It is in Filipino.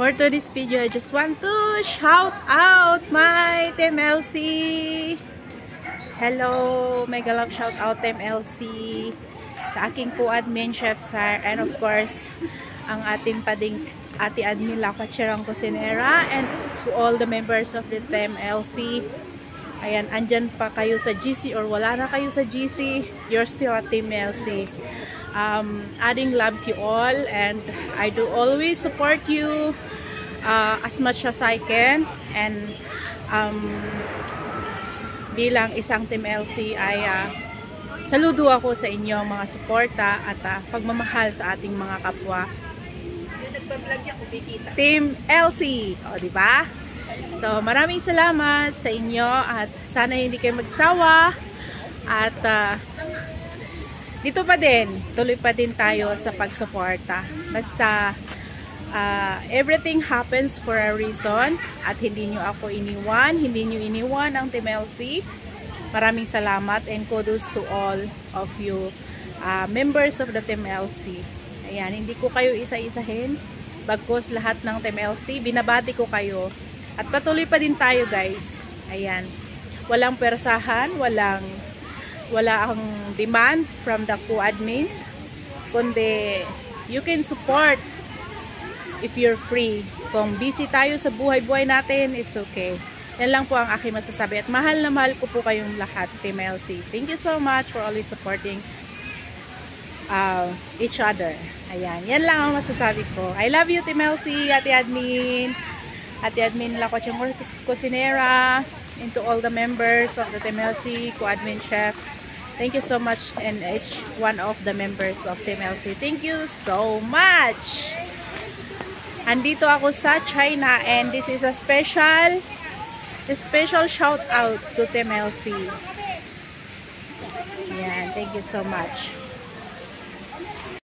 For today's video, I just want to shout out my Team LC. Hello, mega love shout out Team LC sa aking co-admin Chef Sar, and of course ang ating pading ate admin Lakachirang Cocinera, and to all the members of the Team LC. Ayan, andyan pa kayo sa GC or wala na kayo sa GC, you're still at Team LC. Adding loves you all, and I do always support you as much as I can, and bilang isang Team LC ay saludo ako sa inyong mga suporta at pagmamahal sa ating mga kapwa Team LC, o diba? So maraming salamat sa inyo at sana hindi kayo magsawa at dito pa din, tuloy pa din tayo sa pagsuporta. Basta everything happens for a reason at hindi nyo ako iniwan, hindi nyo iniwan ang Team LC. Maraming salamat and kudos to all of you members of the Team LC. Ayan, hindi ko kayo isa-isahin, bagkus lahat ng Team LC, binabati ko kayo at patuloy pa din tayo guys. Ayan, walang persahan, wala ang demand from the co-admins, kundi you can support if you're free. Kung busy tayo sa buhay-buhay natin, it's okay. Yan lang po ang aking masasabi. At mahal na mahal ko po kayong lahat, Team LC. Thank you so much for always supporting each other. Ayan, yan lang ang masasabi ko. I love you, Team LC, Ate Admin Lakachirang Cocinera, and to all the members of the Team LC, co-admin Chef. Thank you so much, and each one of the members of Team LC. Thank you so much! Andito ako sa China, and this is a special shout out to Team LC. Yan, thank you so much.